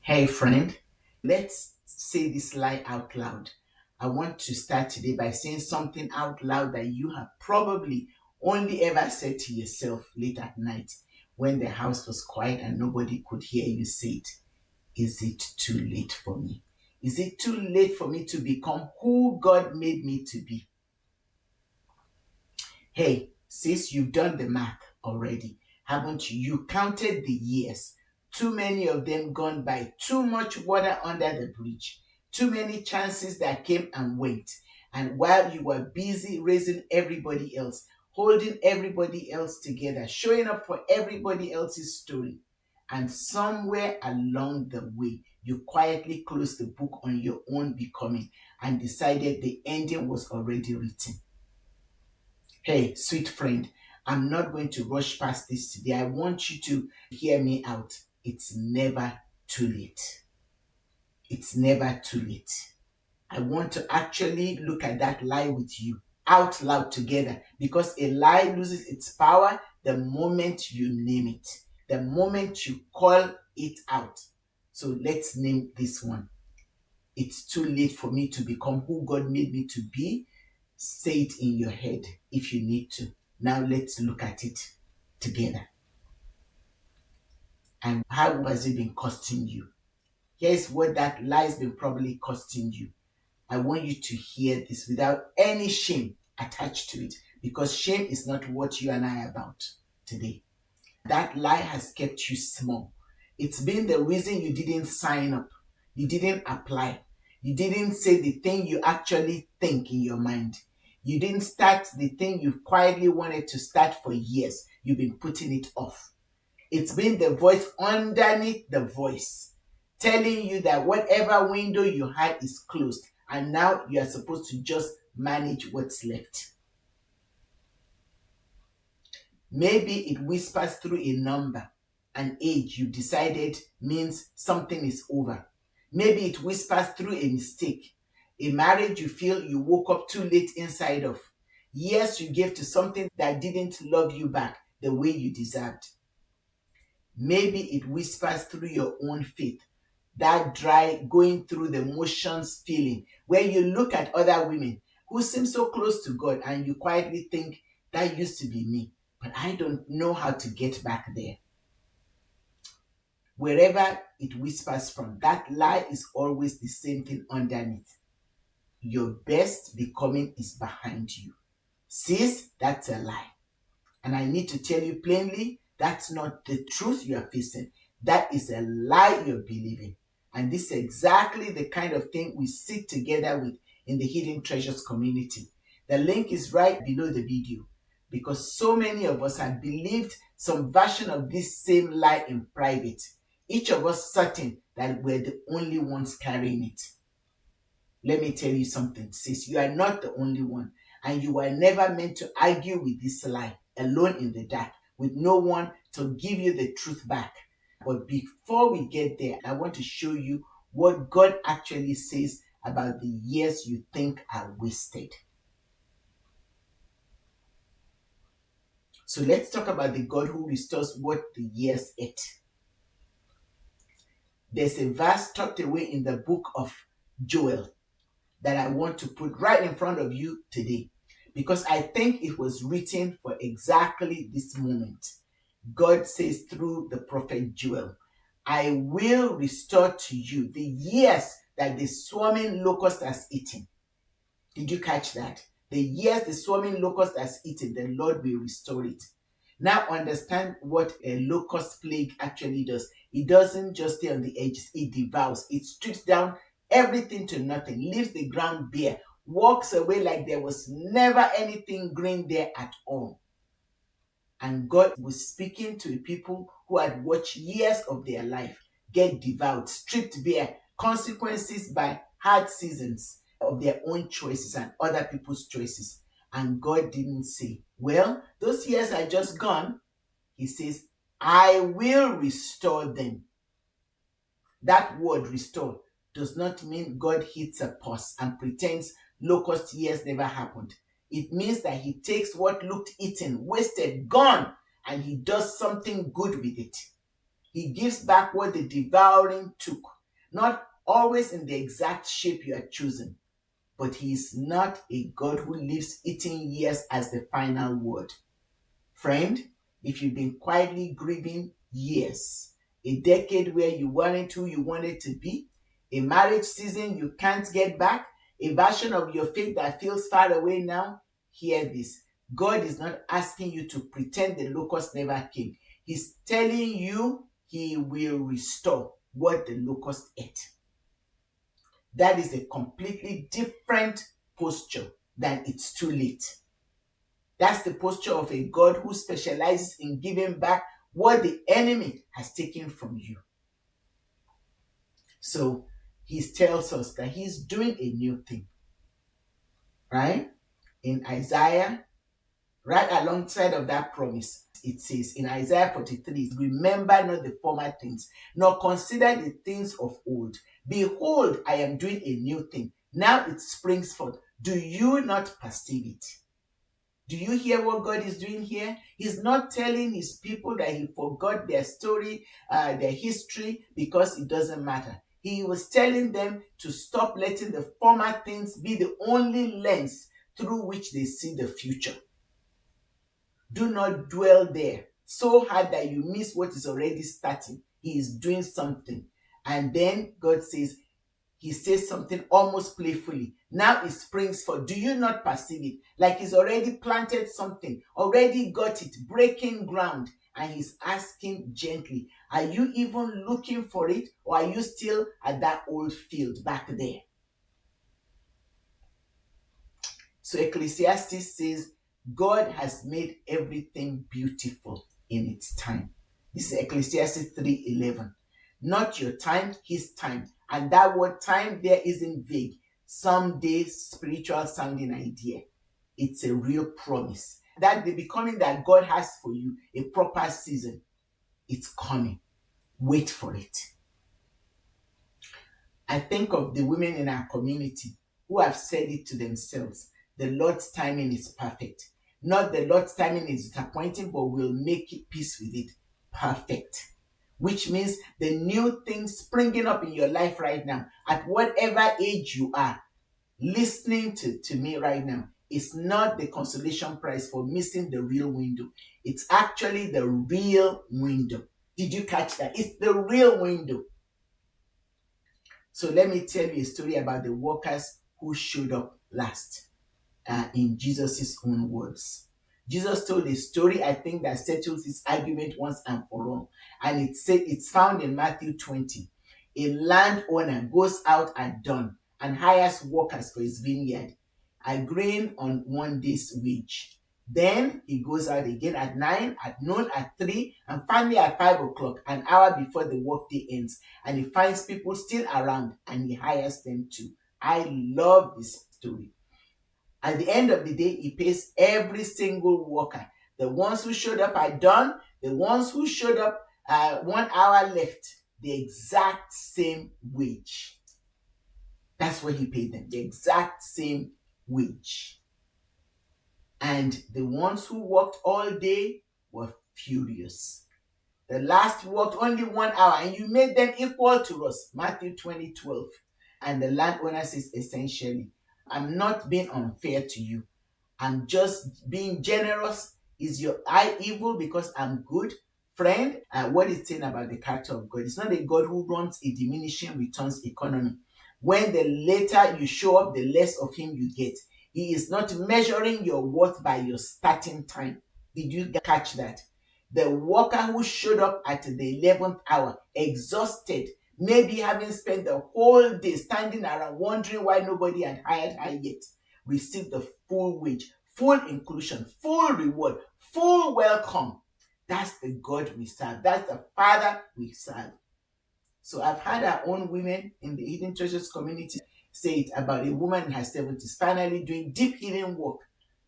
Hey friend, let's say this lie out loud. I want to start today by saying something out loud that you have probably only ever said to yourself late at night when the house was quiet and nobody could hear you say it. Is it too late for me? Is it too late for me to become who God made me to be? Hey, sis, you've done the math already, haven't you? You counted the years. Too many of them gone by, too much water under the bridge, too many chances that came and went. And while you were busy raising everybody else, holding everybody else together, showing up for everybody else's story, and somewhere along the way, you quietly closed the book on your own becoming and decided the ending was already written. Hey, sweet friend, I'm not going to rush past this today. I want you to hear me out. It's never too late. It's never too late. I want to actually look at that lie with you out loud together because a lie loses its power the moment you name it, the moment you call it out. So let's name this one. It's too late for me to become who God made me to be. Say it in your head if you need to. Now let's look at it together. And how has it been costing you? Here's what that lie has been probably costing you. I want you to hear this without any shame attached to it because shame is not what you and I are about today. That lie has kept you small. It's been the reason you didn't sign up. You didn't apply. You didn't say the thing you actually think in your mind. You didn't start the thing you've quietly wanted to start for years. You've been putting it off. It's been the voice underneath the voice telling you that whatever window you had is closed and now you are supposed to just manage what's left. Maybe it whispers through a number, an age you've decided means something is over. Maybe it whispers through a mistake, a marriage you feel you woke up too late inside of, years you gave to something that didn't love you back the way you deserved. Maybe it whispers through your own faith, that dry, going through the motions feeling, where you look at other women who seem so close to God and you quietly think, that used to be me, but I don't know how to get back there. Wherever it whispers from, that lie is always the same thing underneath. Your best becoming is behind you. Sis, that's a lie. And I need to tell you plainly, that's not the truth you are facing. That is a lie you're believing. And this is exactly the kind of thing we sit together with in the Hidden Treasures community. The link is right below the video because so many of us have believed some version of this same lie in private. Each of us certain that we're the only ones carrying it. Let me tell you something, sis. You are not the only one. And you were never meant to argue with this lie alone in the dark with no one to give you the truth back. But before we get there, I want to show you what God actually says about the years you think are wasted. So let's talk about the God who restores what the years ate. There's a verse tucked away in the book of Joel that I want to put right in front of you today because I think it was written for exactly this moment. God says through the prophet Joel, I will restore to you the years that the swarming locust has eaten. Did you catch that? The years the swarming locust has eaten, the Lord will restore it. Now understand what a locust plague actually does. It doesn't just stay on the edges, it devours, it strips down everything to nothing, leaves the ground bare, walks away like there was never anything green there at all. And God was speaking to people who had watched years of their life get devoured, stripped bare, consequences by hard seasons of their own choices and other people's choices. And God didn't say, well, those years are just gone. He says, I will restore them. That word restore does not mean God hits a pause and pretends locust years never happened. It means that he takes what looked eaten, wasted, gone, and he does something good with it. He gives back what the devouring took. not always in the exact shape you are choosing, but he is not a God who leaves eating years as the final word. Friend, if you've been quietly grieving years, a decade where you weren't who you wanted to be, a marriage season you can't get back, a version of your faith that feels far away now, hear this. God is not asking you to pretend the locust never came. He's telling you he will restore what the locust ate. That is a completely different posture than it's too late. That's the posture of a God who specializes in giving back what the enemy has taken from you. So he tells us that he's doing a new thing, right? In Isaiah, right alongside of that promise, it says in Isaiah 43, remember not the former things, nor consider the things of old. Behold, I am doing a new thing. Now it springs forth. Do you not perceive it? Do you hear what God is doing here? He's not telling his people that he forgot their story, their history, because it doesn't matter. He was telling them to stop letting the former things be the only lens through which they see the future. Do not dwell there so hard that you miss what is already starting. He is doing something. And then God says, he says something almost playfully. Now it springs forth. Do you not perceive it? Like he's already planted something, already got it, breaking ground. And he's asking gently, are you even looking for it? Or are you still at that old field back there? So Ecclesiastes says, God has made everything beautiful in its time. This is Ecclesiastes 3:11. Not your time, his time. And that word time there isn't vague, someday spiritual sounding idea. It's a real promise. That the becoming that God has for you, a proper season, it's coming. Wait for it. I think of the women in our community who have said it to themselves. The Lord's timing is perfect. Not the Lord's timing is disappointing, but we'll make it peace with it. Perfect. Which means the new thing springing up in your life right now, at whatever age you are, listening to me right now, is not the consolation prize for missing the real window. It's actually the real window. Did you catch that? It's the real window. So let me tell you a story about the workers who showed up last, in Jesus' own words. Jesus told a story, I think, that settles this argument once and for all. And it's found in Matthew 20. A landowner goes out at dawn and hires workers for his vineyard, agreeing on one day's wage. Then he goes out again at 9, at noon, at 3, and finally at 5 o'clock, an hour before the workday ends. And he finds people still around and he hires them too. I love this story. At the end of the day, he pays every single worker. The ones who showed up at dawn, the ones who showed up 1 hour left, the exact same wage. That's what he paid them, the exact same wage. And the ones who worked all day were furious. The last worked only 1 hour, and you made them equal to us. Matthew 20:12. And the landowner says essentially, I'm not being unfair to you. I'm just being generous. Is your eye evil because I'm good? Friend, what is saying about the character of God? It's not a God who runs a diminishing returns economy. When the later you show up, the less of him you get. He is not measuring your worth by your starting time. Did you catch that? The worker who showed up at the 11th hour, exhausted, maybe having spent the whole day standing around wondering why nobody had hired her yet, received the full wage, full inclusion, full reward, full welcome. That's the God we serve. That's the Father we serve. So I've had our own women in the Hidden Treasures community say it about a woman in her 70s finally doing deep healing work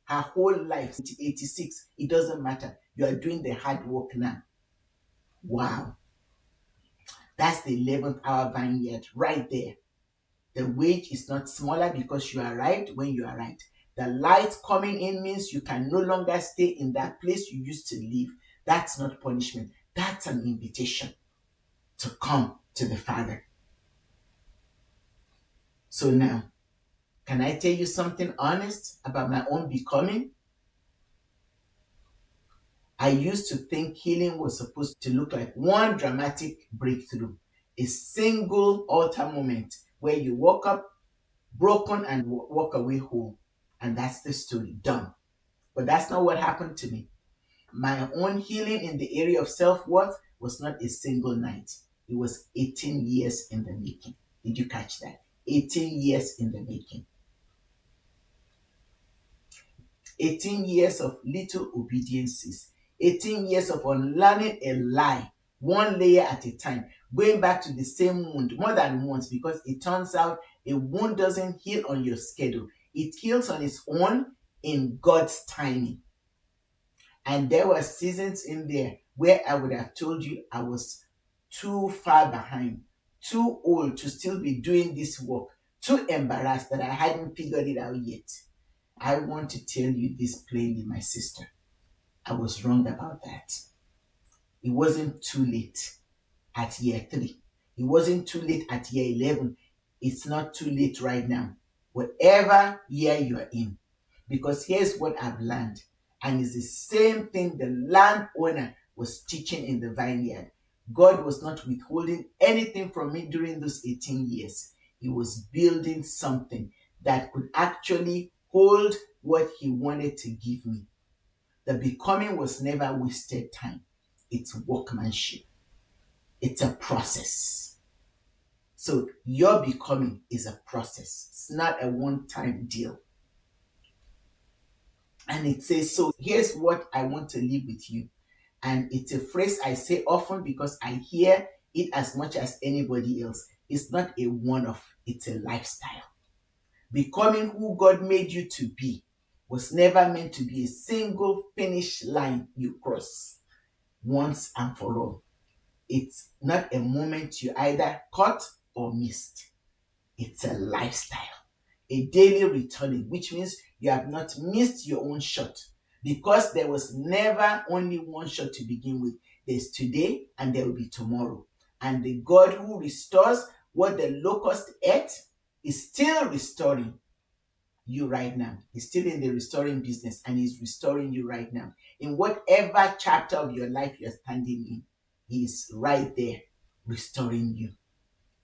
her whole life, 86. It doesn't matter. You are doing the hard work now. Wow. That's the 11th hour vineyard right there. The wage is not smaller because you arrived when you arrived. The light coming in means you can no longer stay in that place you used to live. That's not punishment. That's an invitation to come to the Father. So now, can I tell you something honest about my own becoming? I used to think healing was supposed to look like one dramatic breakthrough, a single altar moment where you woke up broken and walk away whole. And that's the story, done. But that's not what happened to me. My own healing in the area of self worth was not a single night, it was 18 years in the making. Did you catch that? 18 years in the making. 18 years of little obediences, 18 years of unlearning a lie, one layer at a time, going back to the same wound more than once, because it turns out a wound doesn't heal on your schedule, it heals on its own in God's timing. And there were seasons in there where I would have told you I was too far behind, too old to still be doing this work, too embarrassed that I hadn't figured it out yet. I want to tell you this plainly, my sister. I was wrong about that. It wasn't too late at year 3. It wasn't too late at year 11. It's not too late right now. Whatever year you're in. Because here's what I've learned. And it's the same thing the landowner was teaching in the vineyard. God was not withholding anything from me during those 18 years. He was building something that could actually hold what he wanted to give me. The becoming was never wasted time. It's workmanship. It's a process. So your becoming is a process. It's not a one-time deal. And it says, so here's what I want to leave with you. And it's a phrase I say often because I hear it as much as anybody else. It's not a one-off, it's a lifestyle. Becoming who God made you to be was never meant to be a single finish line you cross once and for all. It's not a moment you either caught or missed. It's a lifestyle, a daily returning, which means you have not missed your own shot, because there was never only one shot to begin with. There's today and there will be tomorrow. And the God who restores what the locust ate is still restoring you right now. He's still in the restoring business, and he's restoring you right now. In whatever chapter of your life you're standing in, he's right there restoring you.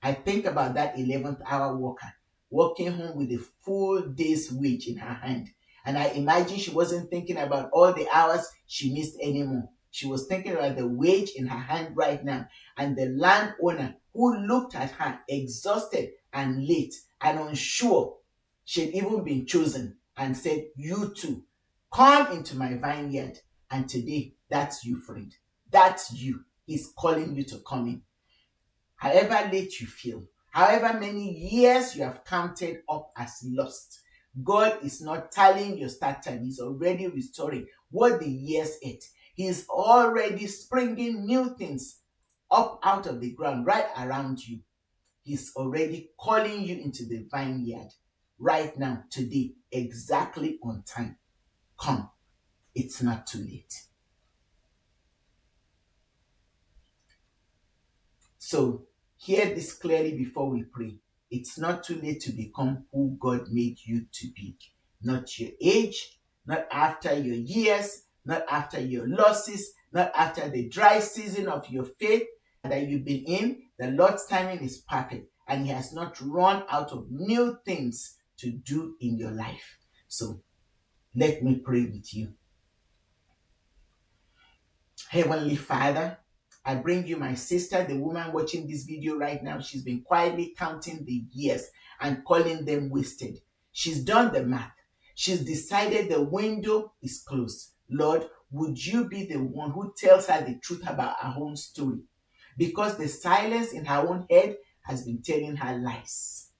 I think about that 11th hour worker walking home with a full day's wage in her hand. And I imagine she wasn't thinking about all the hours she missed anymore. She was thinking about the wage in her hand right now. And the landowner who looked at her exhausted and late and unsure she'd even been chosen and said, you too, come into my vineyard. And today, that's you, friend. That's you. He's calling you to come in. However late you feel, however many years you have counted up as lost, God is not tallying your start time. He's already restoring what the years ate. He's already springing new things up out of the ground right around you. He's already calling you into the vineyard right now, today, exactly on time. Come, it's not too late. So, hear this clearly before we pray. It's not too late to become who God made you to be. Not your age, not after your years, not after your losses, not after the dry season of your faith that you've been in. The Lord's timing is perfect, and He has not run out of new things to do in your life. So, let me pray with you. Heavenly Father, I bring you my sister, the woman watching this video right now. She's been quietly counting the years and calling them wasted. She's done the math. She's decided the window is closed. Lord, would you be the one who tells her the truth about her own story? Because the silence in her own head has been telling her lies.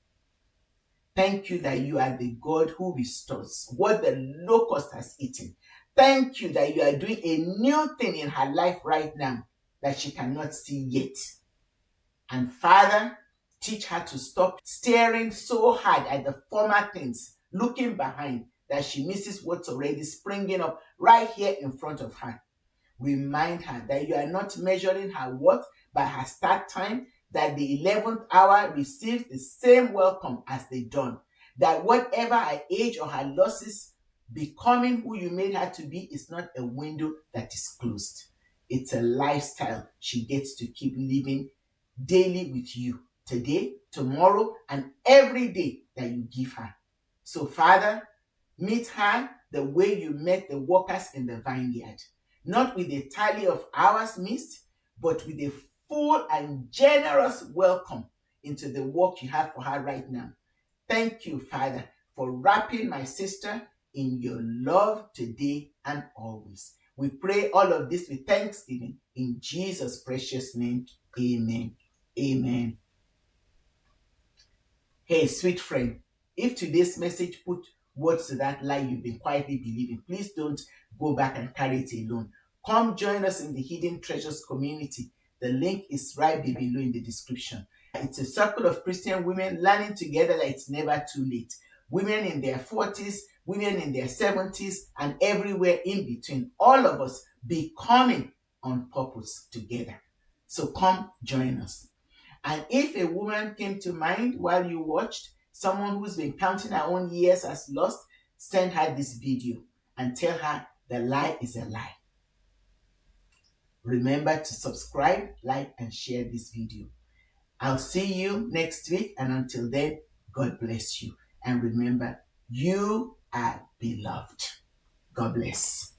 Thank you that you are the God who restores what the locust has eaten. Thank you that you are doing a new thing in her life right now that she cannot see yet. And Father, teach her to stop staring so hard at the former things, looking behind, that she misses what's already springing up right here in front of her. Remind her that you are not measuring her worth by her start time, that the 11th hour receives the same welcome as the dawn. That whatever her age or her losses, becoming who you made her to be is not a window that is closed. It's a lifestyle she gets to keep living daily with you, today, tomorrow, and every day that you give her. So, Father, meet her the way you met the workers in the vineyard, not with a tally of hours missed, but with a full and generous welcome into the work you have for her right now. Thank you, Father, for wrapping my sister in your love today and always. We pray all of this with thanksgiving in Jesus' precious name. Amen. Amen. Hey, sweet friend, if today's message put words to that lie you've been quietly believing, please don't go back and carry it alone. Come join us in the Hidden Treasures community. The link is right below in the description. It's a circle of Christian women learning together that it's never too late. Women in their 40s, women in their 70s, and everywhere in between. All of us becoming on purpose together. So come join us. And if a woman came to mind while you watched, someone who's been counting her own years as lost, send her this video and tell her the lie is a lie. Remember to subscribe, like, and share this video. I'll see you next week, and until then, God bless you. And remember, you are beloved. God bless.